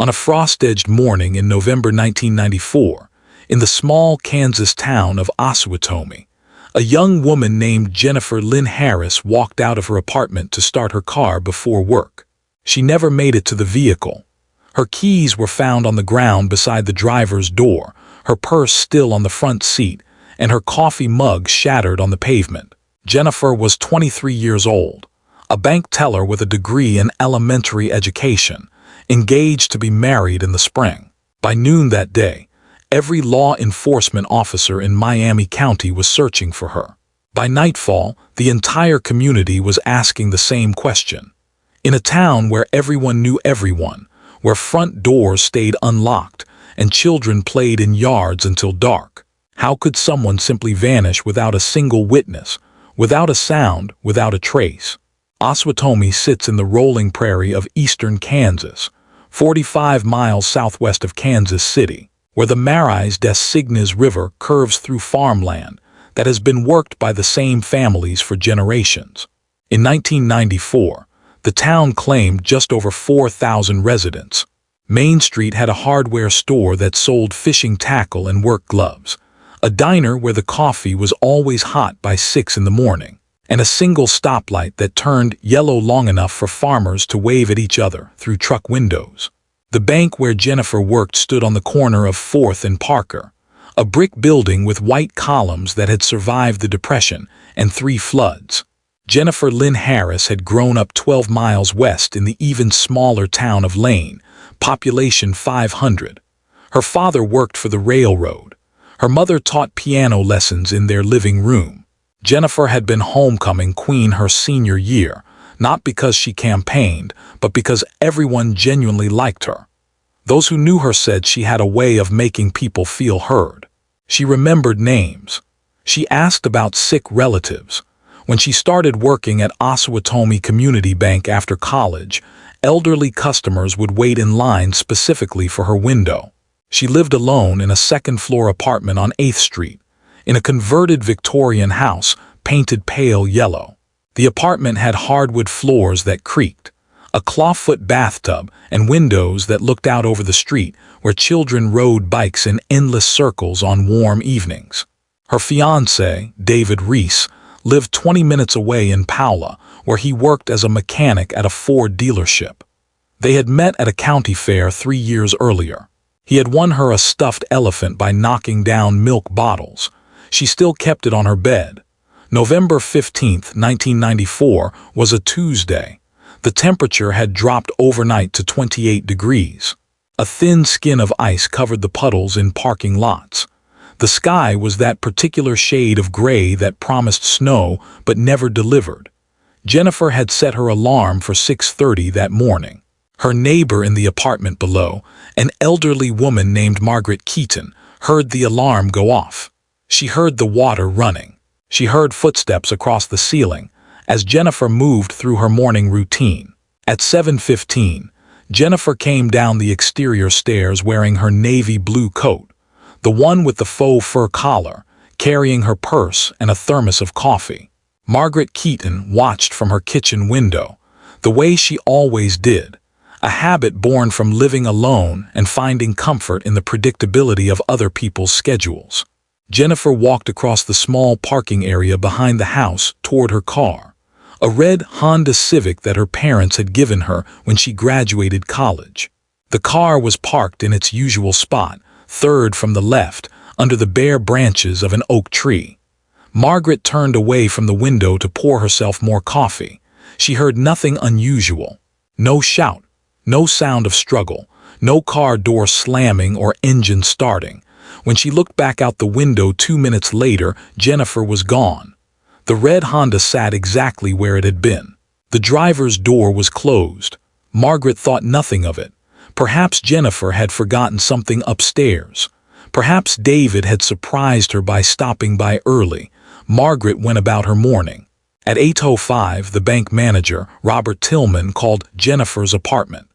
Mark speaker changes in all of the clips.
Speaker 1: On a frost-edged morning in November 1994, in the small Kansas town of Osawatomie, a young woman named Jennifer Lynn Harris walked out of her apartment to start her car before work. She never made it to the vehicle. Her keys were found on the ground beside the driver's door, her purse still on the front seat, and her coffee mug shattered on the pavement. Jennifer was 23 years old, a bank teller with a degree in elementary education, engaged to be married in the spring. By noon that day, every law enforcement officer in Miami County was searching for her. By nightfall, the entire community was asking the same question. In a town where everyone knew everyone, where front doors stayed unlocked and children played in yards until dark, how could someone simply vanish without a single witness, without a sound, without a trace? Osawatomie sits in the rolling prairie of eastern Kansas, 45 miles southwest of Kansas City, where the Marais des Cygnes River curves through farmland that has been worked by the same families for generations. In 1994, the town claimed just over 4,000 residents. Main Street had a hardware store that sold fishing tackle and work gloves, a diner where the coffee was always hot by 6 in the morning, and a single stoplight that turned yellow long enough for farmers to wave at each other through truck windows. The bank where Jennifer worked stood on the corner of 4th and Parker, a brick building with white columns that had survived the Depression and 3 floods. Jennifer Lynn Harris had grown up 12 miles west in the even smaller town of Lane, population 500. Her father worked for the railroad. Her mother taught piano lessons in their living room. Jennifer had been homecoming queen her senior year, not because she campaigned, but because everyone genuinely liked her. Those who knew her said she had a way of making people feel heard. She remembered names. She asked about sick relatives. When she started working at Osawatomie Community Bank after college, elderly customers would wait in line specifically for her window. She lived alone in a second-floor apartment on 8th Street, in a converted Victorian house painted pale yellow. The apartment had hardwood floors that creaked, a clawfoot bathtub, and windows that looked out over the street where children rode bikes in endless circles on warm evenings. Her fiancé, David Reese, lived 20 minutes away in Paula, where he worked as a mechanic at a Ford dealership. They had met at a county fair 3 years earlier. He had won her a stuffed elephant by knocking down milk bottles. She still kept it on her bed. November 15, 1994, was a Tuesday. The temperature had dropped overnight to 28 degrees. A thin skin of ice covered the puddles in parking lots. The sky was that particular shade of gray that promised snow but never delivered. Jennifer had set her alarm for 6:30 that morning. Her neighbor in the apartment below, an elderly woman named Margaret Keaton, heard the alarm go off. She heard the water running. She heard footsteps across the ceiling as Jennifer moved through her morning routine. At 7:15, Jennifer came down the exterior stairs wearing her navy blue coat, the one with the faux fur collar, carrying her purse and a thermos of coffee. Margaret Keaton watched from her kitchen window, the way she always did, a habit born from living alone and finding comfort in the predictability of other people's schedules. Jennifer walked across the small parking area behind the house toward her car, a red Honda Civic that her parents had given her when she graduated college. The car was parked in its usual spot, third from the left, under the bare branches of an oak tree. Margaret turned away from the window to pour herself more coffee. She heard nothing unusual. No shout, no sound of struggle, no car door slamming or engine starting. When she looked back out the window 2 minutes later, Jennifer was gone. The red Honda sat exactly where it had been. The driver's door was closed. Margaret thought nothing of it. Perhaps Jennifer had forgotten something upstairs. Perhaps David had surprised her by stopping by early. Margaret went about her morning. At 8:05, the bank manager, Robert Tillman, called Jennifer's apartment.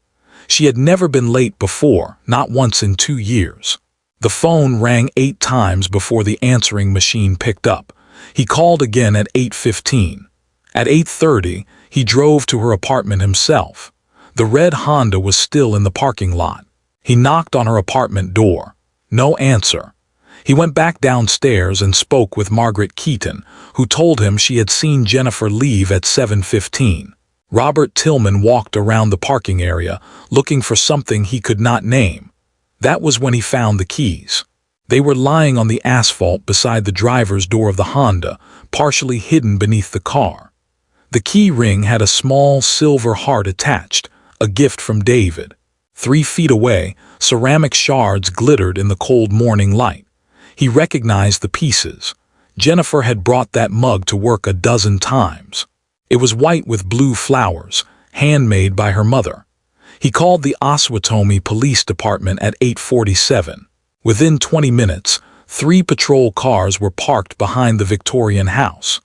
Speaker 1: She had never been late before, not once in 2 years. The phone rang 8 times before the answering machine picked up. He called again at 8:15. At 8:30, he drove to her apartment himself. The red Honda was still in the parking lot. He knocked on her apartment door. No answer. He went back downstairs and spoke with Margaret Keaton, who told him she had seen Jennifer leave at 7:15. Robert Tillman walked around the parking area, looking for something he could not name. That was when he found the keys. They were lying on the asphalt beside the driver's door of the Honda, partially hidden beneath the car. The key ring had a small silver heart attached, a gift from David. 3 feet away, ceramic shards glittered in the cold morning light. He recognized the pieces. Jennifer had brought that mug to work a dozen times. It was white with blue flowers, handmade by her mother. He called the Osawatomie Police Department at 8:47. Within 20 minutes, 3 patrol cars were parked behind the Victorian house.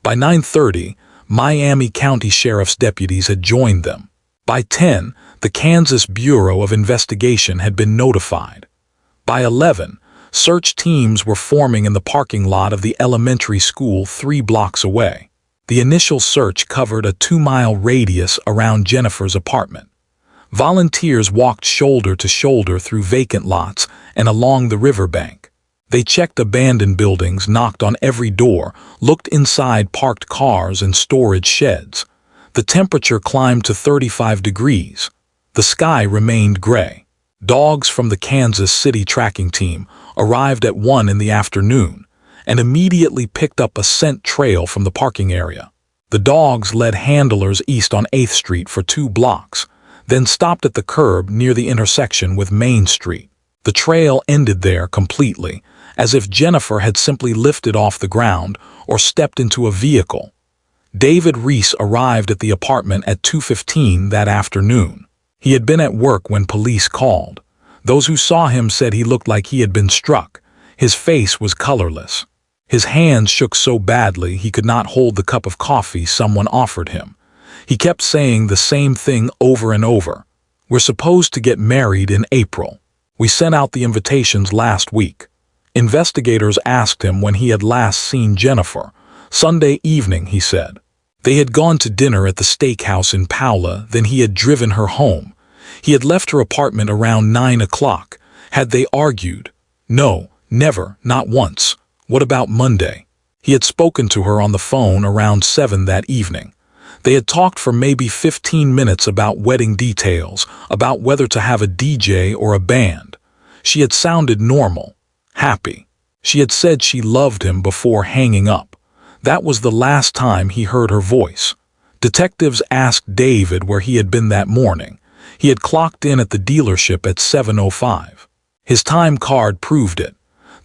Speaker 1: By 9:30, Miami County Sheriff's deputies had joined them. By 10, the Kansas Bureau of Investigation had been notified. By 11, search teams were forming in the parking lot of the elementary school 3 blocks away. The initial search covered a 2-mile radius around Jennifer's apartment. Volunteers walked shoulder to shoulder through vacant lots and along the riverbank. They checked abandoned buildings, knocked on every door, looked inside parked cars and storage sheds. The temperature climbed to 35 degrees. The sky remained gray. Dogs from the Kansas City tracking team arrived at 1 in the afternoon and immediately picked up a scent trail from the parking area. The dogs led handlers east on 8th Street for 2 blocks, then stopped at the curb near the intersection with Main Street. The trail ended there completely, as if Jennifer had simply lifted off the ground or stepped into a vehicle. David Reese arrived at the apartment at 2:15 that afternoon. He had been at work when police called. Those who saw him said he looked like he had been struck. His face was colorless. His hands shook so badly he could not hold the cup of coffee someone offered him. He kept saying the same thing over and over. "We're supposed to get married in April. We sent out the invitations last week." Investigators asked him when he had last seen Jennifer. "Sunday evening," he said. They had gone to dinner at the steakhouse in Paola, then he had driven her home. He had left her apartment around 9 o'clock. Had they argued? No, never, not once. What about Monday? He had spoken to her on the phone around 7 that evening. They had talked for maybe 15 minutes about wedding details, about whether to have a DJ or a band. She had sounded normal, happy. She had said she loved him before hanging up. That was the last time he heard her voice. Detectives asked David where he had been that morning. He had clocked in at the dealership at 7:05. His time card proved it.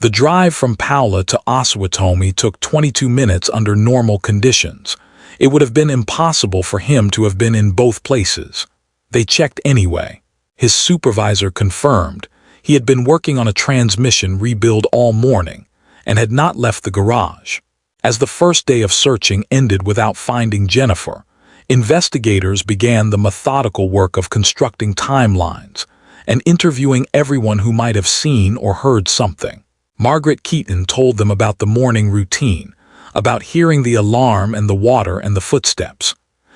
Speaker 1: The drive from Paola to Osawatomie took 22 minutes under normal conditions. It would have been impossible for him to have been in both places. They checked anyway. His supervisor confirmed he had been working on a transmission rebuild all morning and had not left the garage. As the first day of searching ended without finding Jennifer, investigators began the methodical work of constructing timelines and interviewing everyone who might have seen or heard something. Margaret Keaton told them about the morning routine, about hearing the alarm and the water and the footsteps.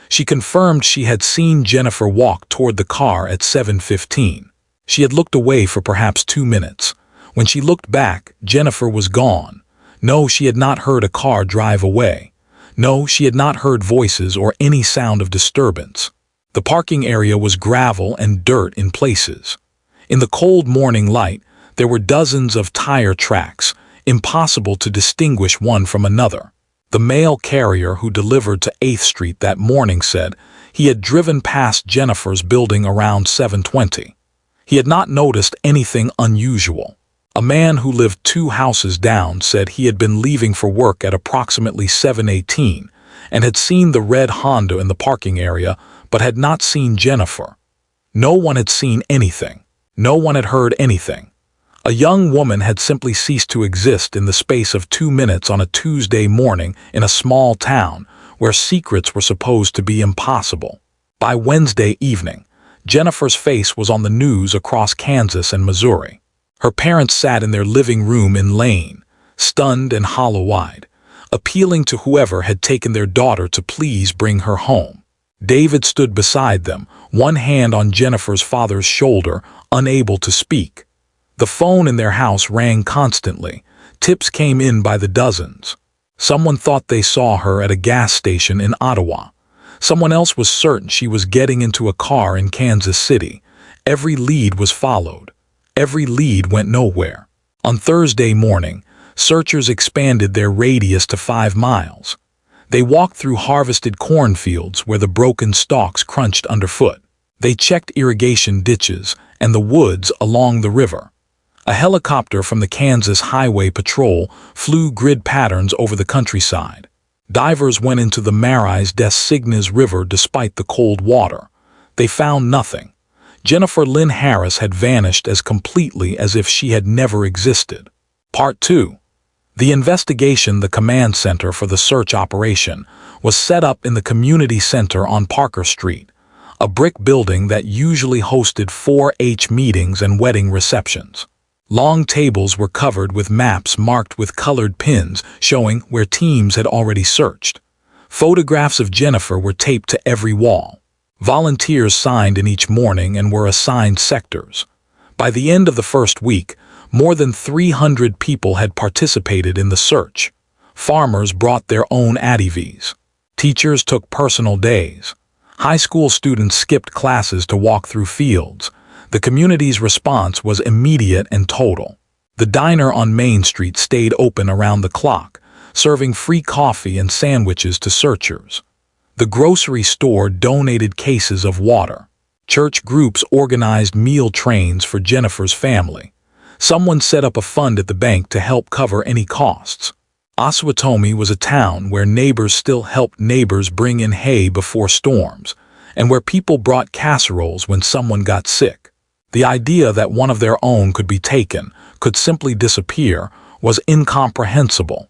Speaker 1: She confirmed she had seen Jennifer walk toward the car at 7:15. She had looked away for perhaps 2 minutes. When she looked back, Jennifer was gone. No, she had not heard a car drive away. No, she had not heard voices or any sound of disturbance. The parking area was gravel and dirt in places. In the cold morning light, there were dozens of tire tracks, impossible to distinguish one from another. The mail carrier who delivered to 8th Street that morning said he had driven past Jennifer's building around 7:20. He had not noticed anything unusual. A man who lived 2 houses down said he had been leaving for work at approximately 7:18 and had seen the red Honda in the parking area but had not seen Jennifer. No one had seen anything. No one had heard anything. A young woman had simply ceased to exist in the space of 2 minutes on a Tuesday morning in a small town where secrets were supposed to be impossible. By Wednesday evening, Jennifer's face was on the news across Kansas and Missouri. Her parents sat in their living room in Lane, stunned and hollow-eyed, appealing to whoever had taken their daughter to please bring her home. David stood beside them, one hand on Jennifer's father's shoulder, unable to speak. The phone in their house rang constantly. Tips came in by the dozens. Someone thought they saw her at a gas station in Ottawa. Someone else was certain she was getting into a car in Kansas City. Every lead was followed. Every lead went nowhere. On Thursday morning, searchers expanded their radius to 5 miles. They walked through harvested cornfields where the broken stalks crunched underfoot. They checked irrigation ditches and the woods along the river. A helicopter from the Kansas Highway Patrol flew grid patterns over the countryside. Divers went into the Marais des Cygnes River despite the cold water. They found nothing. Jennifer Lynn Harris had vanished as completely as if she had never existed. Part 2. The investigation. The command center for the search operation was set up in the community center on Parker Street, a brick building that usually hosted 4-H meetings and wedding receptions. Long tables were covered with maps marked with colored pins showing where teams had already searched. Photographs of Jennifer were taped to every wall. Volunteers signed in each morning and were assigned sectors. By the end of the first week, more than 300 people had participated in the search. Farmers brought their own ATVs. Teachers took personal days. High school students skipped classes to walk through fields. The community's response was immediate and total. The diner on Main Street stayed open around the clock, serving free coffee and sandwiches to searchers. The grocery store donated cases of water. Church groups organized meal trains for Jennifer's family. Someone set up a fund at the bank to help cover any costs. Osawatomie was a town where neighbors still helped neighbors bring in hay before storms, and where people brought casseroles when someone got sick. The idea that one of their own could be taken, could simply disappear, was incomprehensible.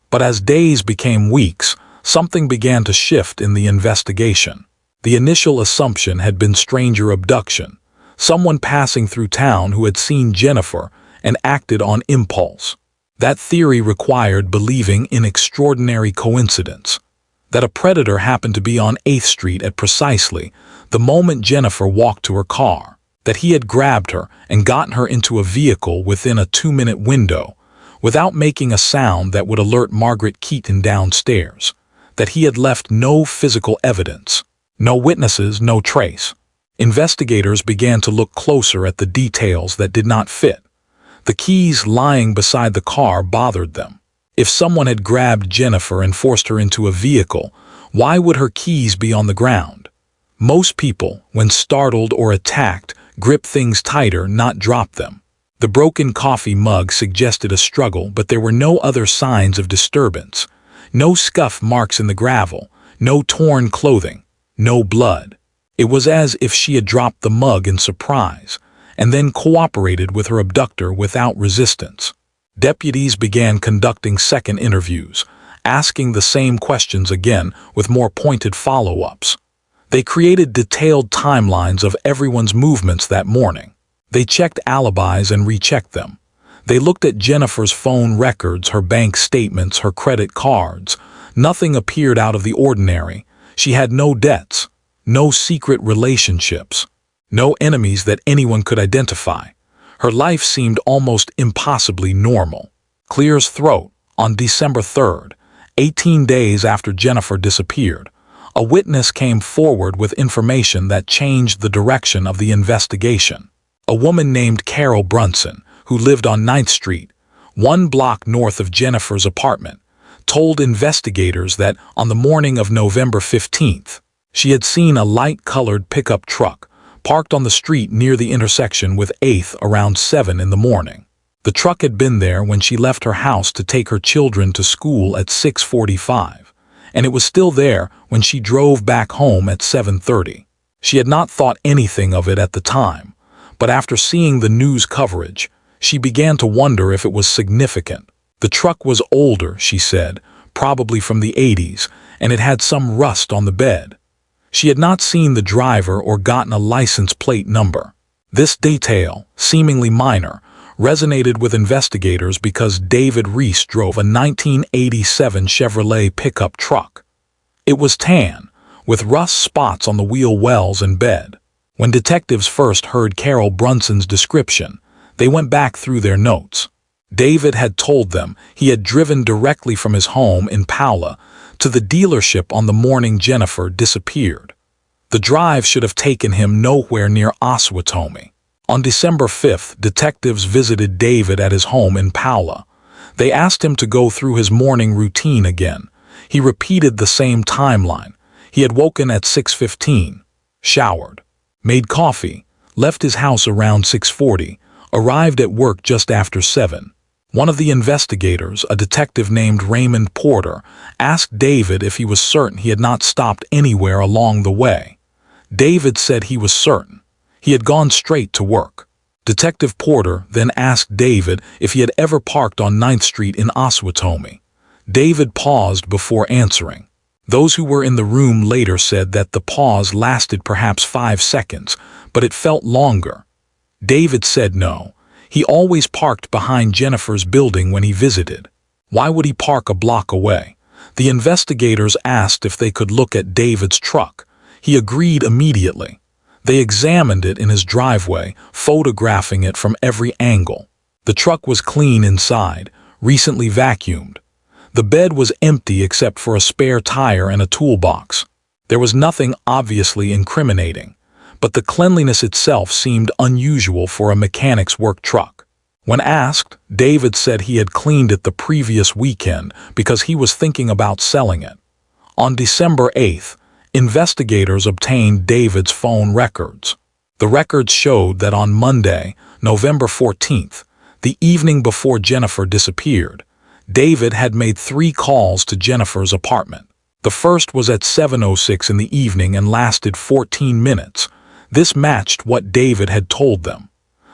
Speaker 1: But as days became weeks, something began to shift in the investigation. The initial assumption had been stranger abduction, someone passing through town who had seen Jennifer and acted on impulse. That theory required believing in extraordinary coincidence, that a predator happened to be on 8th Street at precisely the moment Jennifer walked to her car, that he had grabbed her and gotten her into a vehicle within a 2-minute window, without making a sound that would alert Margaret Keaton downstairs, that he had left no physical evidence, no witnesses, no trace. Investigators began to look closer at the details that did not fit. The keys lying beside the car bothered them. If someone had grabbed Jennifer and forced her into a vehicle, why would her keys be on the ground? Most people, when startled or attacked, grip things tighter, not drop them. The broken coffee mug suggested a struggle, but there were no other signs of disturbance. No scuff marks in the gravel, no torn clothing, no blood. It was as if she had dropped the mug in surprise, and then cooperated with her abductor without resistance. Deputies began conducting second interviews, asking the same questions again with more pointed follow-ups. They created detailed timelines of everyone's movements that morning. They checked alibis and rechecked them. They looked at Jennifer's phone records, her bank statements, her credit cards. Nothing appeared out of the ordinary. She had no debts, no secret relationships, no enemies that anyone could identify. Her life seemed almost impossibly normal. Clear's throat. On December 3rd, 18 days after Jennifer disappeared, a witness came forward with information that changed the direction of the investigation. A woman named Carol Brunson, who lived on 9th Street, 1 block north of Jennifer's apartment, told investigators that on the morning of November 15th, she had seen a light-colored pickup truck parked on the street near the intersection with 8th around 7 in the morning. The truck had been there when she left her house to take her children to school at 6:45, and it was still there when she drove back home at 7:30. She had not thought anything of it at the time, but after seeing the news coverage, she began to wonder if it was significant. The truck was older, she said, probably from the 80s, and it had some rust on the bed. She had not seen the driver or gotten a license plate number. This detail, seemingly minor, resonated with investigators because David Reese drove a 1987 Chevrolet pickup truck. It was tan, with rust spots on the wheel wells and bed. When detectives first heard Carol Brunson's description, they went back through their notes. David had told them he had driven directly from his home in Paola to the dealership on the morning Jennifer disappeared. The drive should have taken him nowhere near Osawatomie. On December 5th, detectives visited David at his home in Paola. They asked him to go through his morning routine again. He repeated the same timeline. He had woken at 6:15, showered, made coffee, left his house around 6:40, arrived at work just after 7. One of the investigators, a detective named Raymond Porter, asked David if he was certain he had not stopped anywhere along the way. David said he was certain. He had gone straight to work. Detective Porter then asked David if he had ever parked on 9th Street in Osawatomie. David paused before answering. Those who were in the room later said that the pause lasted perhaps 5 seconds, but it felt longer. David said no. He always parked behind Jennifer's building when he visited. Why would he park a block away? The investigators asked if they could look at David's truck. He agreed immediately. They examined it in his driveway, photographing it from every angle. The truck was clean inside, recently vacuumed. The bed was empty except for a spare tire and a toolbox. There was nothing obviously incriminating, but the cleanliness itself seemed unusual for a mechanic's work truck. When asked, David said he had cleaned it the previous weekend because he was thinking about selling it. On December 8th, investigators obtained David's phone records. The records showed that on Monday, November 14th, the evening before Jennifer disappeared, David had made 3 calls to Jennifer's apartment. The first was at 7:06 in the evening and lasted 14 minutes. This matched what David had told them.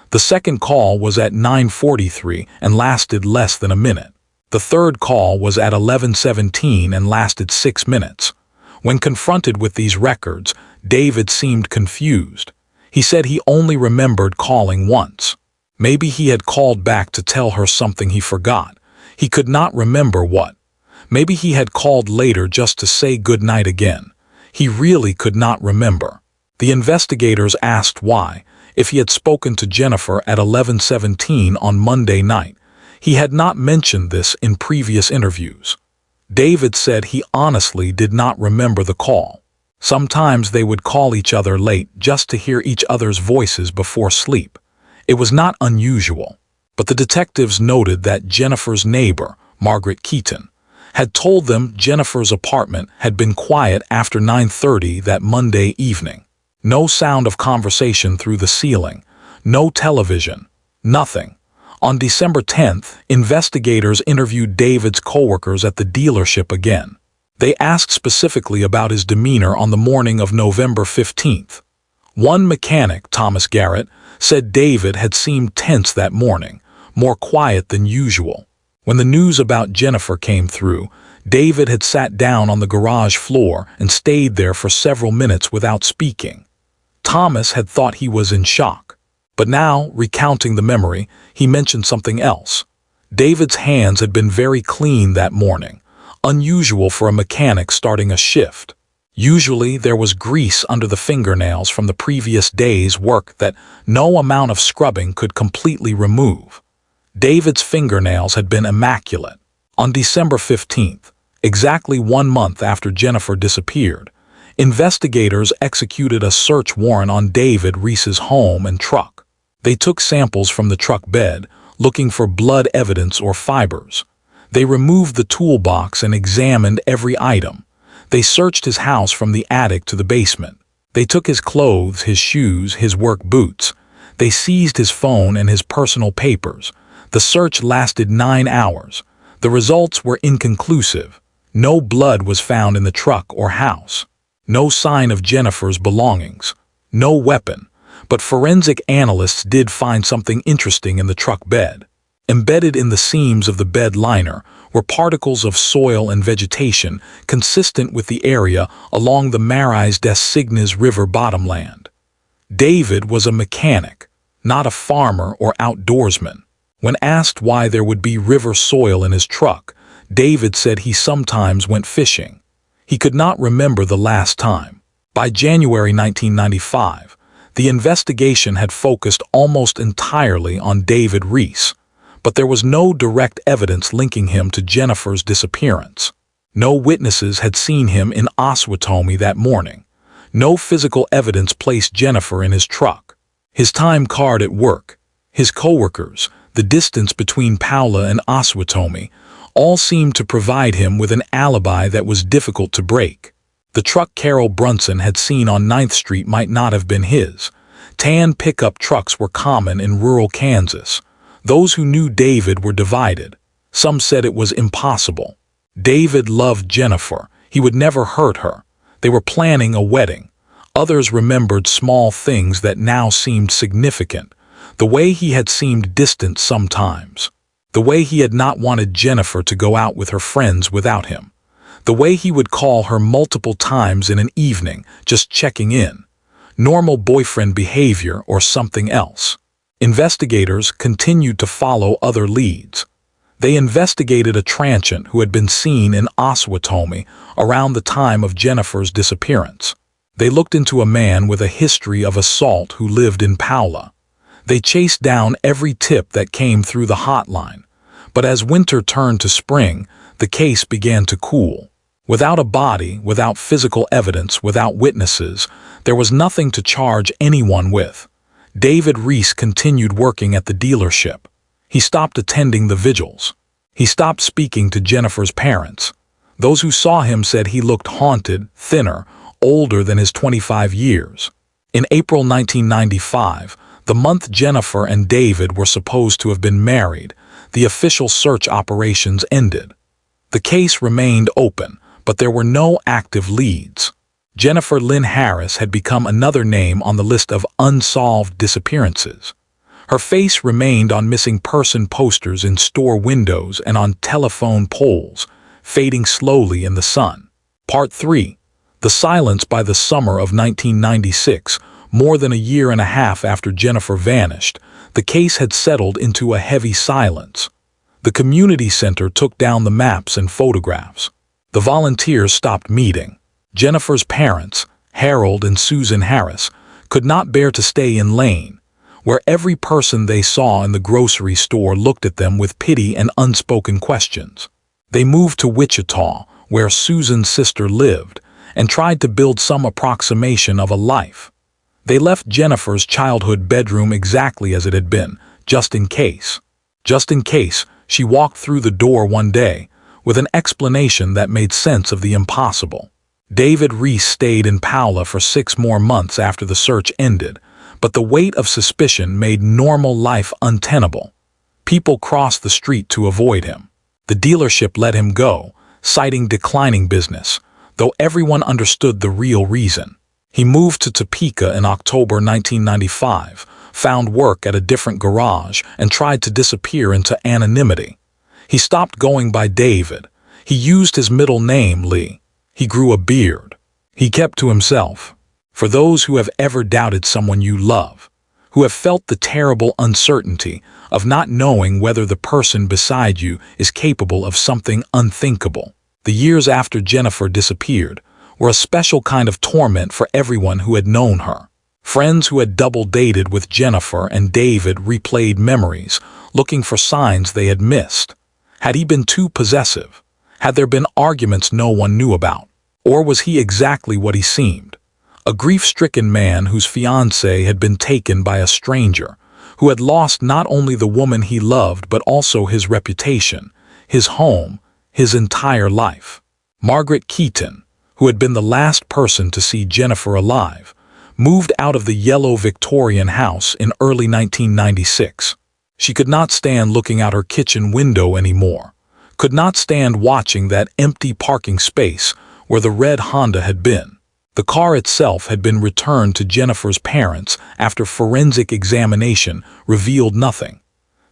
Speaker 1: The second call was at 9:43 and lasted less than a minute. The third call was at 11:17 and lasted 6 minutes. When confronted with these records, David seemed confused. He said he only remembered calling once. Maybe he had called back to tell her something he forgot. He could not remember what. Maybe he had called later just to say goodnight again. He really could not remember. The investigators asked why, if he had spoken to Jennifer at 11:17 on Monday night. He had not mentioned this in previous interviews. David said he honestly did not remember the call. Sometimes they would call each other late just to hear each other's voices before sleep. It was not unusual. But the detectives noted that Jennifer's neighbor, Margaret Keaton, had told them Jennifer's apartment had been quiet after 9:30 that Monday evening. No sound of conversation through the ceiling, no television, nothing. On December 10th, investigators interviewed David's coworkers at the dealership again. They asked specifically about his demeanor on the morning of November 15th. One mechanic, Thomas Garrett, said David had seemed tense that morning, more quiet than usual. When the news about Jennifer came through, David had sat down on the garage floor and stayed there for several minutes without speaking. Thomas had thought he was in shock. But now, recounting the memory, he mentioned something else. David's hands had been very clean that morning, unusual for a mechanic starting a shift. Usually there was grease under the fingernails from the previous day's work that no amount of scrubbing could completely remove. David's fingernails had been immaculate. On December 15th, exactly 1 month after Jennifer disappeared, investigators executed a search warrant on David Reese's home and truck. They took samples from the truck bed, looking for blood evidence or fibers. They removed the toolbox and examined every item. They searched his house from the attic to the basement. They took his clothes, his shoes, his work boots. They seized his phone and his personal papers. The search lasted 9 hours. The results were inconclusive. No blood was found in the truck or house. No sign of Jennifer's belongings. No weapon. But forensic analysts did find something interesting in the truck bed. Embedded in the seams of the bed liner were particles of soil and vegetation consistent with the area along the Marais des Cygnes River bottomland. David was a mechanic, not a farmer or outdoorsman. When asked why there would be river soil in his truck, David said he sometimes went fishing. He could not remember the last time. By January 1995, the investigation had focused almost entirely on David Reese, but there was no direct evidence linking him to Jennifer's disappearance. No witnesses had seen him in Osawatomie that morning. No physical evidence placed Jennifer in his truck. His time card at work, his coworkers, the distance between Paula and Osawatomie, all seemed to provide him with an alibi that was difficult to break. The truck Carol Brunson had seen on 9th Street might not have been his. Tan pickup trucks were common in rural Kansas. Those who knew David were divided. Some said it was impossible. David loved Jennifer. He would never hurt her. They were planning a wedding. Others remembered small things that now seemed significant. The way he had seemed distant sometimes. The way he had not wanted Jennifer to go out with her friends without him. The way he would call her multiple times in an evening, just checking in. Normal boyfriend behavior or something else. Investigators continued to follow other leads. They investigated a transient who had been seen in Osawatomie around the time of Jennifer's disappearance. They looked into a man with a history of assault who lived in Paula. They chased down every tip that came through the hotline. But as winter turned to spring, the case began to cool. Without a body, without physical evidence, without witnesses, there was nothing to charge anyone with. David Reese continued working at the dealership. He stopped attending the vigils. He stopped speaking to Jennifer's parents. Those who saw him said he looked haunted, thinner, older than his 25 years. In April 1995, the month Jennifer and David were supposed to have been married, the official search operations ended. The case remained open, but there were no active leads. Jennifer Lynn Harris had become another name on the list of unsolved disappearances. Her face remained on missing person posters in store windows and on telephone poles, fading slowly in the sun. Part 3. The silence. By the summer of 1996, more than a year and a half after Jennifer vanished, the case had settled into a heavy silence. The community center took down the maps and photographs. The volunteers stopped meeting. Jennifer's parents, Harold and Susan Harris, could not bear to stay in Lane, where every person they saw in the grocery store looked at them with pity and unspoken questions. They moved to Wichita, where Susan's sister lived, and tried to build some approximation of a life. They left Jennifer's childhood bedroom exactly as it had been, just in case. Just in case, she walked through the door one day, with an explanation that made sense of the impossible. David Reese stayed in Paula for 6 more months after the search ended, but the weight of suspicion made normal life untenable. People crossed the street to avoid him. The dealership let him go, citing declining business, though everyone understood the real reason. He moved to Topeka in October 1995, found work at a different garage, and tried to disappear into anonymity. He stopped going by David. He used his middle name, Lee. He grew a beard. He kept to himself. For those who have ever doubted someone you love, who have felt the terrible uncertainty of not knowing whether the person beside you is capable of something unthinkable, the years after Jennifer disappeared were a special kind of torment for everyone who had known her. Friends who had double-dated with Jennifer and David replayed memories, looking for signs they had missed. Had he been too possessive? Had there been arguments no one knew about? Or was he exactly what he seemed? A grief-stricken man whose fiancée had been taken by a stranger, who had lost not only the woman he loved but also his reputation, his home, his entire life. Margaret Keaton, who had been the last person to see Jennifer alive, moved out of the yellow Victorian house in early 1996. She could not stand looking out her kitchen window anymore, could not stand watching that empty parking space where the red Honda had been. The car itself had been returned to Jennifer's parents after forensic examination revealed nothing.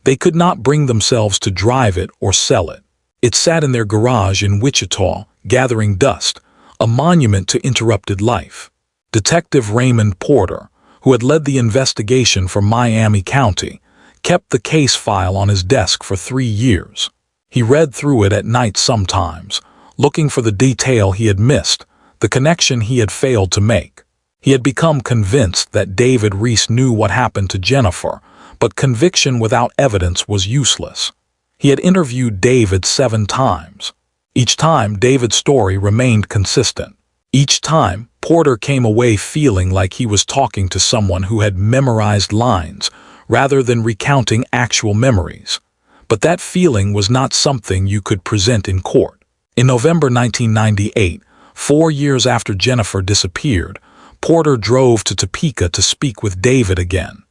Speaker 1: They could not bring themselves to drive it or sell it. It sat in their garage in Wichita, gathering dust, a monument to interrupted life. Detective Raymond Porter, who had led the investigation for Miami County, kept the case file on his desk for 3 years. He read through it at night sometimes, looking for the detail he had missed, the connection he had failed to make. He had become convinced that David Reese knew what happened to Jennifer, but conviction without evidence was useless. He had interviewed David 7 times. Each time, David's story remained consistent. Each time, Porter came away feeling like he was talking to someone who had memorized lines rather than recounting actual memories. But that feeling was not something you could present in court. In November 1998, 4 years after Jennifer disappeared, Porter drove to Topeka to speak with David again.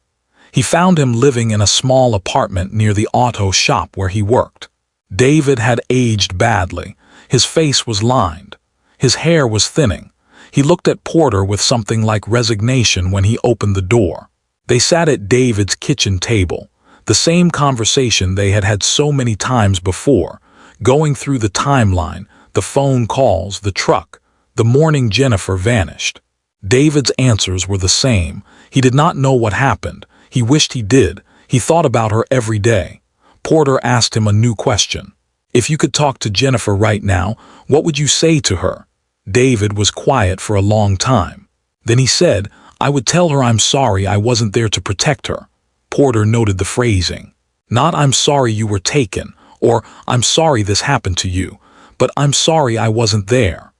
Speaker 1: He found him living in a small apartment near the auto shop where he worked. David had aged badly. His face was lined. His hair was thinning. He looked at Porter with something like resignation when he opened the door. They sat at David's kitchen table, the same conversation they had had so many times before, going through the timeline, the phone calls, the truck, the morning Jennifer vanished. David's answers were the same. He did not know what happened. He wished he did. He thought about her every day. Porter asked him a new question. If you could talk to Jennifer right now, what would you say to her? David was quiet for a long time. Then he said, I would tell her I'm sorry I wasn't there to protect her. Porter noted the phrasing. Not I'm sorry you were taken, or I'm sorry this happened to you, but I'm sorry I wasn't there.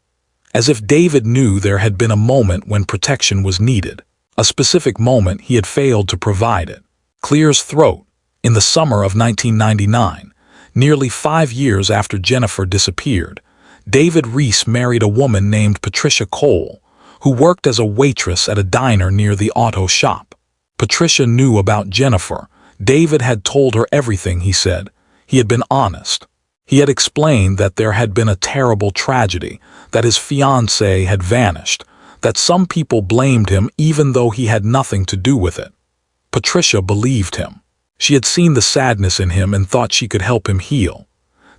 Speaker 1: As if David knew there had been a moment when protection was needed. A specific moment he had failed to provide it. Clear's throat. In the summer of 1999, nearly 5 years after Jennifer disappeared, David Reese married a woman named Patricia Cole, who worked as a waitress at a diner near the auto shop. Patricia knew about Jennifer. David had told her everything, he said. He had been honest. He had explained that there had been a terrible tragedy, that his fiancée had vanished, that some people blamed him even though he had nothing to do with it. Patricia believed him. She had seen the sadness in him and thought she could help him heal.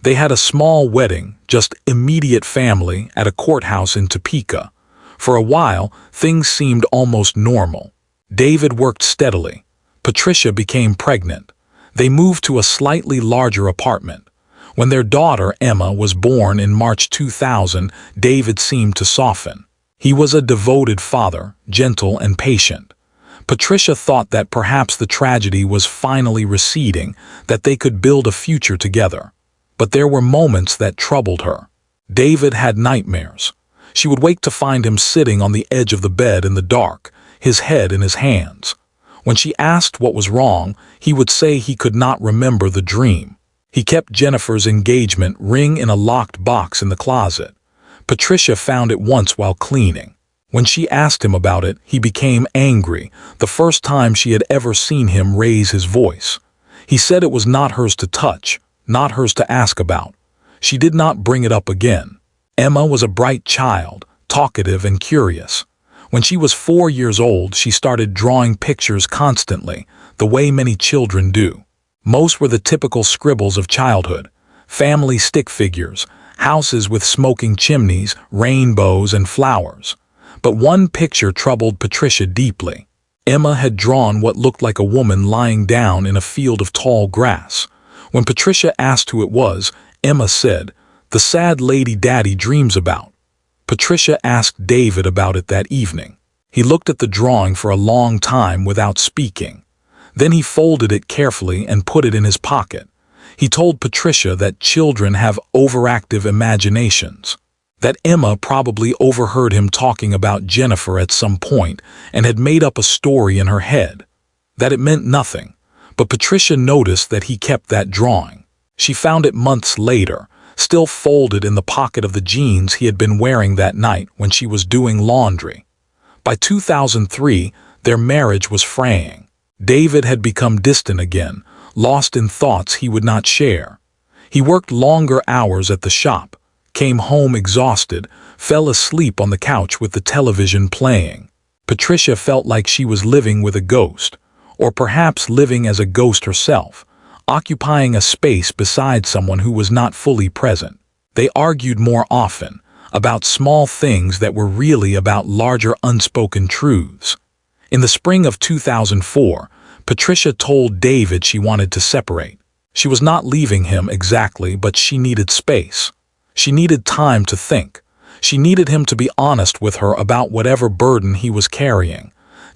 Speaker 1: They had a small wedding, just immediate family, at a courthouse in Topeka. For a while, things seemed almost normal. David worked steadily. Patricia became pregnant. They moved to a slightly larger apartment. When their daughter, Emma, was born in March 2000, David seemed to soften. He was a devoted father, gentle and patient. Patricia thought that perhaps the tragedy was finally receding, that they could build a future together. But there were moments that troubled her. David had nightmares. She would wake to find him sitting on the edge of the bed in the dark, his head in his hands. When she asked what was wrong, he would say he could not remember the dream. He kept Jennifer's engagement ring in a locked box in the closet. Patricia found it once while cleaning. When she asked him about it, he became angry, the first time she had ever seen him raise his voice. He said it was not hers to touch, not hers to ask about. She did not bring it up again. Emma was a bright child, talkative and curious. When she was 4 years old, she started drawing pictures constantly, the way many children do. Most were the typical scribbles of childhood: family stick figures, houses with smoking chimneys, rainbows and flowers. But one picture troubled Patricia deeply. Emma had drawn what looked like a woman lying down in a field of tall grass. When Patricia asked who it was, Emma said, "The sad lady Daddy dreams about." Patricia asked David about it that evening. He looked at the drawing for a long time without speaking. Then he folded it carefully and put it in his pocket. He told Patricia that children have overactive imaginations, that Emma probably overheard him talking about Jennifer at some point and had made up a story in her head, that it meant nothing. But Patricia noticed that he kept that drawing. She found it months later, still folded in the pocket of the jeans he had been wearing that night when she was doing laundry. By 2003, their marriage was fraying. David had become distant again, lost in thoughts he would not share. He worked longer hours at the shop, came home exhausted, fell asleep on the couch with the television playing. Patricia felt like she was living with a ghost, or perhaps living as a ghost herself, occupying a space beside someone who was not fully present. They argued more often, about small things that were really about larger unspoken truths. In the spring of 2004, Patricia told David she wanted to separate. She was not leaving him exactly, but she needed space. She needed time to think. She needed him to be honest with her about whatever burden he was carrying.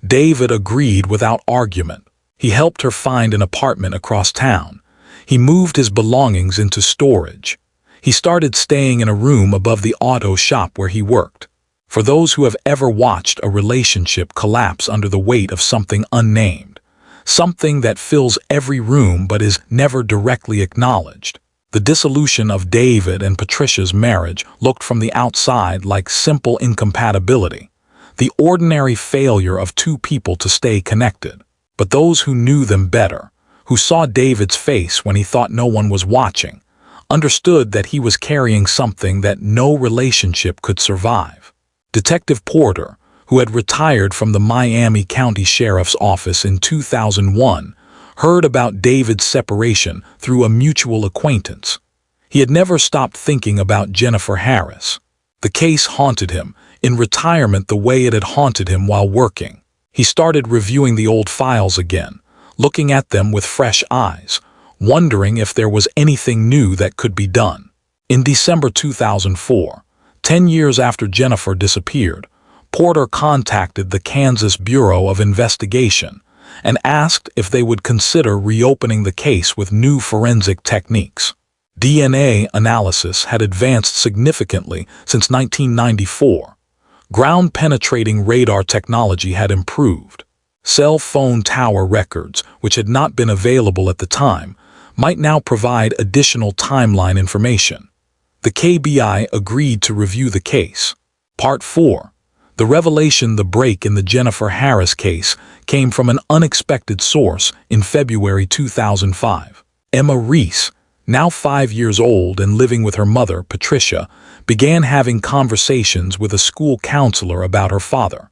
Speaker 1: David agreed without argument. He helped her find an apartment across town. He moved his belongings into storage. He started staying in a room above the auto shop where he worked. For those who have ever watched a relationship collapse under the weight of something unnamed, something that fills every room but is never directly acknowledged, the dissolution of David and Patricia's marriage looked from the outside like simple incompatibility, the ordinary failure of two people to stay connected. But those who knew them better, who saw David's face when he thought no one was watching, understood that he was carrying something that no relationship could survive. Detective Porter, who had retired from the Miami County Sheriff's Office in 2001, heard about David's separation through a mutual acquaintance. He had never stopped thinking about Jennifer Harris. The case haunted him, in retirement the way it had haunted him while working. He started reviewing the old files again, looking at them with fresh eyes, wondering if there was anything new that could be done. In December 2004, 10 years after Jennifer disappeared, Porter contacted the Kansas Bureau of Investigation and asked if they would consider reopening the case with new forensic techniques. DNA analysis had advanced significantly since 1994. Ground-penetrating radar technology had improved. Cell phone tower records, which had not been available at the time, might now provide additional timeline information. The KBI agreed to review the case. Part 4. The revelation. The break in the Jennifer Harris case came from an unexpected source in February 2005. Emma Reese, now 5 years old and living with her mother, Patricia, began having conversations with a school counselor about her father.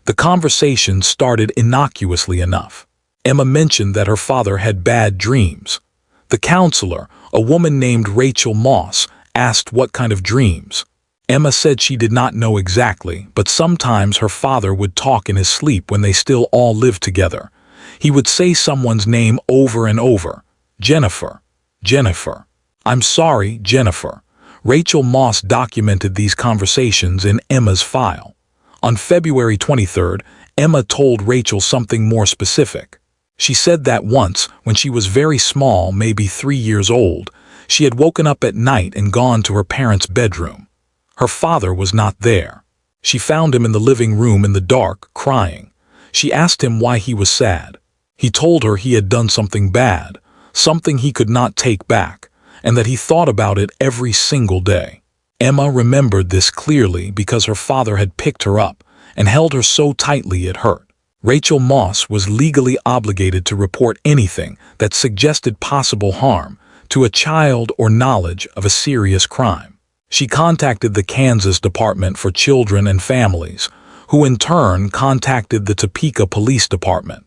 Speaker 1: The conversation started innocuously enough. Emma mentioned that her father had bad dreams. The counselor, a woman named Rachel Moss, asked what kind of dreams. Emma said she did not know exactly, but sometimes her father would talk in his sleep when they still all lived together. He would say someone's name over and over. Jennifer. Jennifer. I'm sorry, Jennifer. Rachel Moss documented these conversations in Emma's file. On February 23rd, Emma told Rachel something more specific. She said that once, when she was very small, maybe 3 years old, she had woken up at night and gone to her parents' bedroom. Her father was not there. She found him in the living room in the dark, crying. She asked him why he was sad. He told her he had done something bad, something he could not take back, and that he thought about it every single day. Emma remembered this clearly because her father had picked her up and held her so tightly it hurt. Rachel Moss was legally obligated to report anything that suggested possible harm to a child or knowledge of a serious crime. She contacted the Kansas Department for Children and Families, who in turn contacted the Topeka Police Department.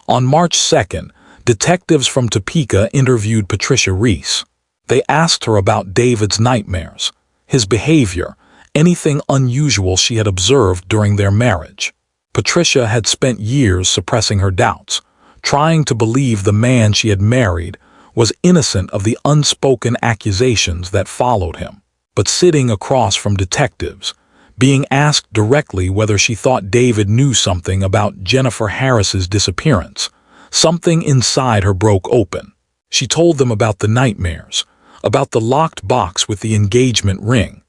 Speaker 1: On March 2nd, detectives from Topeka interviewed Patricia Reese. They asked her about David's nightmares, his behavior, anything unusual she had observed during their marriage. Patricia had spent years suppressing her doubts, trying to believe the man she had married was innocent of the unspoken accusations that followed him. But sitting across from detectives, being asked directly whether she thought David knew something about Jennifer Harris's disappearance, something inside her broke open. She told them about the nightmares, about the locked box with the engagement ring,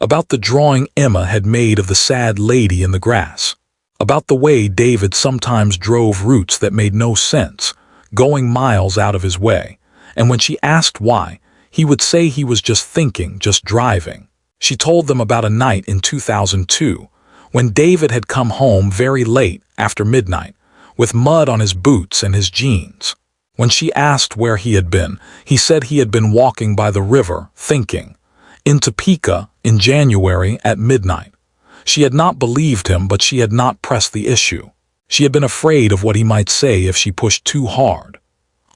Speaker 1: about the drawing Emma had made of the sad lady in the grass, about the way David sometimes drove routes that made no sense, going miles out of his way, and when she asked why, he would say he was just thinking, just driving. She told them about a night in 2002, when David had come home very late after midnight, with mud on his boots and his jeans. When she asked where he had been, he said he had been walking by the river, thinking. In Topeka, in January at midnight. She had not believed him, but she had not pressed the issue. She had been afraid of what he might say if she pushed too hard.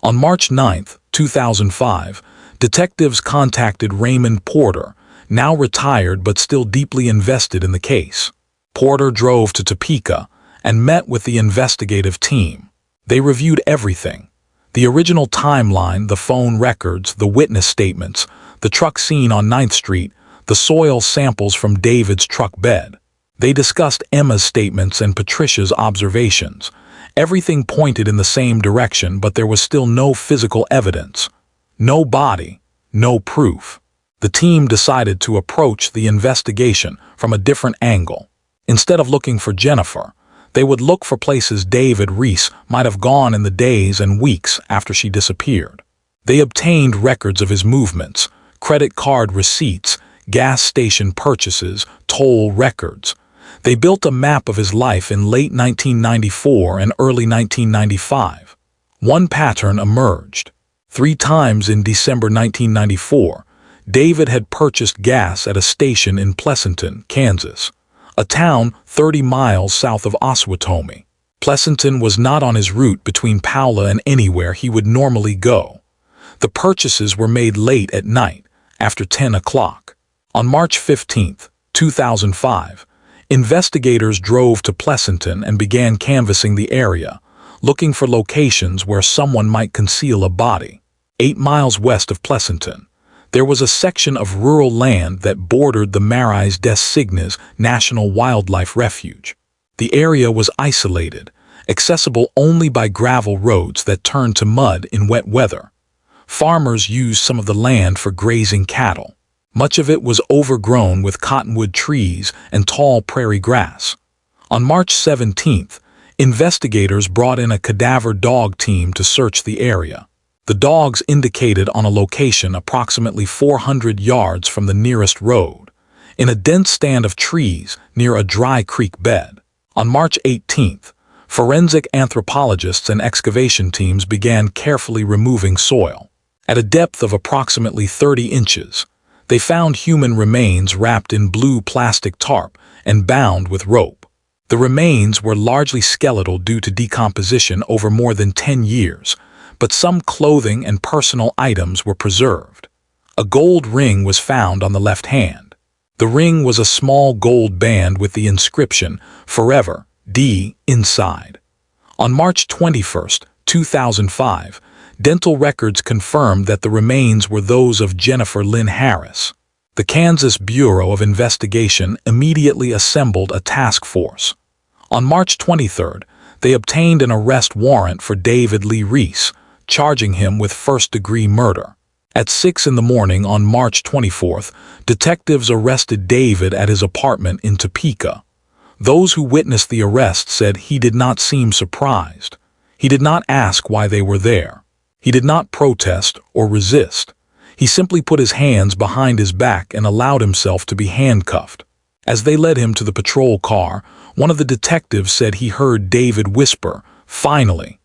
Speaker 1: On March 9, 2005, detectives contacted Raymond Porter, now retired but still deeply invested in the case. Porter drove to Topeka and met with the investigative team. They reviewed everything. The original timeline, the phone records, the witness statements, the truck seen on 9th Street, the soil samples from David's truck bed. They discussed Emma's statements and Patricia's observations. Everything pointed in the same direction, but there was still no physical evidence. No body, no proof. The team decided to approach the investigation from a different angle. Instead of looking for Jennifer, they would look for places David Reese might have gone in the days and weeks after she disappeared. They obtained records of his movements, credit card receipts, gas station purchases, toll records. They built a map of his life in late 1994 and early 1995. One pattern emerged. 3 times in December 1994, David had purchased gas at a station in Pleasanton, Kansas, a town 30 miles south of Osawatomie. Pleasanton was not on his route between Paola and anywhere he would normally go. The purchases were made late at night, after 10 o'clock. On March 15, 2005, investigators drove to Pleasanton and began canvassing the area, looking for locations where someone might conceal a body. 8 miles west of Pleasanton, there was a section of rural land that bordered the Marais des Cygnes National Wildlife Refuge. The area was isolated, accessible only by gravel roads that turned to mud in wet weather. Farmers used some of the land for grazing cattle. Much of it was overgrown with cottonwood trees and tall prairie grass. On March 17th, investigators brought in a cadaver dog team to search the area. The dogs indicated on a location approximately 400 yards from the nearest road, in a dense stand of trees near a dry creek bed. On March 18th, forensic anthropologists and excavation teams began carefully removing soil. At a depth of approximately 30 inches, they found human remains wrapped in blue plastic tarp and bound with rope. The remains were largely skeletal due to decomposition over more than 10 years, but some clothing and personal items were preserved. A gold ring was found on the left hand. The ring was a small gold band with the inscription, "Forever, D," inside. On March 21, 2005, dental records confirmed that the remains were those of Jennifer Lynn Harris. The Kansas Bureau of Investigation immediately assembled a task force. On March 23rd, they obtained an arrest warrant for David Lee Reese, charging him with first-degree murder. At 6 in the morning on March 24th, detectives arrested David at his apartment in Topeka. Those who witnessed the arrest said he did not seem surprised. He did not ask why they were there. He did not protest or resist. He simply put his hands behind his back and allowed himself to be handcuffed. As they led him to the patrol car, one of the detectives said he heard David whisper, "Finally."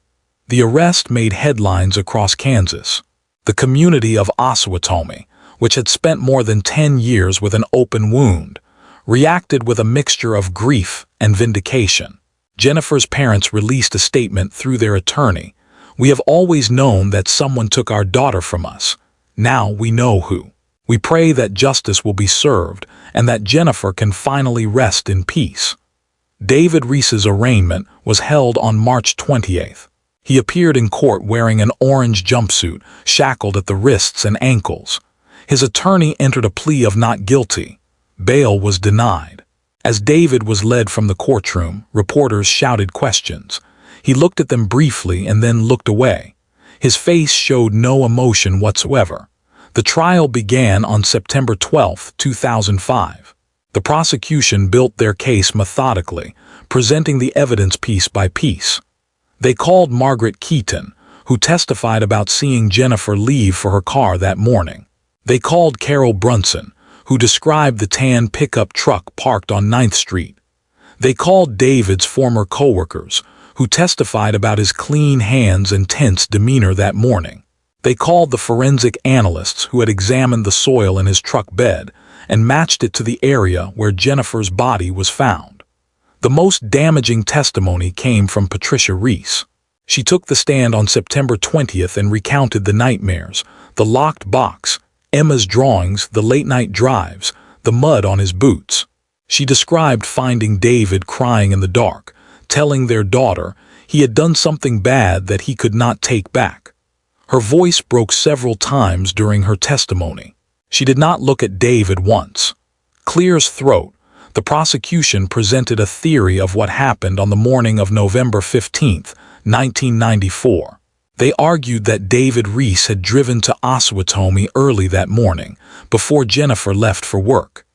Speaker 1: The arrest made headlines across Kansas. The community of Osawatomie, which had spent more than 10 years with an open wound, reacted with a mixture of grief and vindication. Jennifer's parents released a statement through their attorney. "We have always known that someone took our daughter from us. Now we know who. We pray that justice will be served and that Jennifer can finally rest in peace." David Reese's arraignment was held on March 28th. He appeared in court wearing an orange jumpsuit, shackled at the wrists and ankles. His attorney entered a plea of not guilty. Bail was denied. As David was led from the courtroom, reporters shouted questions. He looked at them briefly and then looked away. His face showed no emotion whatsoever. The trial began on September 12, 2005. The prosecution built their case methodically, presenting the evidence piece by piece. They called Margaret Keaton, who testified about seeing Jennifer leave for her car that morning. They called Carol Brunson, who described the tan pickup truck parked on 9th Street. They called David's former coworkers, who testified about his clean hands and tense demeanor that morning. They called the forensic analysts who had examined the soil in his truck bed and matched it to the area where Jennifer's body was found. The most damaging testimony came from Patricia Reese. She took the stand on September 20th and recounted the nightmares, the locked box, Emma's drawings, the late-night drives, the mud on his boots. She described finding David crying in the dark, telling their daughter he had done something bad that he could not take back. Her voice broke several times during her testimony. She did not look at David once. Clear as throat, the prosecution presented a theory of what happened on the morning of November 15, 1994. They argued that David Reese had driven to Osawatomie early that morning, before Jennifer left for work.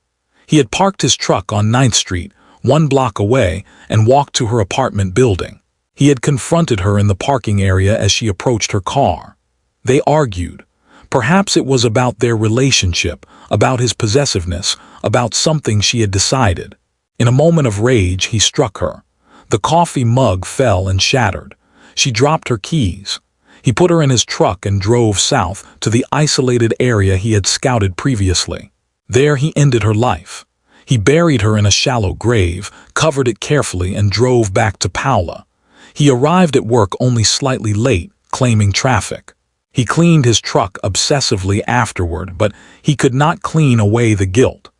Speaker 1: He had parked his truck on 9th Street, 1 block away, and walked to her apartment building. He had confronted her in the parking area as she approached her car. They argued. Perhaps it was about their relationship, about his possessiveness, about something she had decided. In a moment of rage, he struck her. The coffee mug fell and shattered. She dropped her keys. He put her in his truck and drove south to the isolated area he had scouted previously. There he ended her life. He buried her in a shallow grave, covered it carefully, and drove back to Paula. He arrived at work only slightly late, claiming traffic. He cleaned his truck obsessively afterward, but he could not clean away the guilt.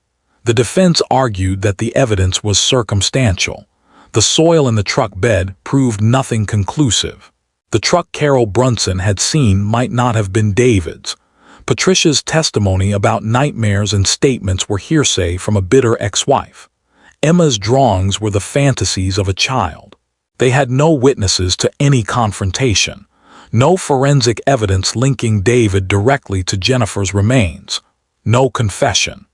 Speaker 1: The defense argued that the evidence was circumstantial. The soil in the truck bed proved nothing conclusive. The truck Carol Brunson had seen might not have been David's. Patricia's testimony about nightmares and statements were hearsay from a bitter ex-wife. Emma's drawings were the fantasies of a child. They had no witnesses to any confrontation. No forensic evidence linking David directly to Jennifer's remains. No confession.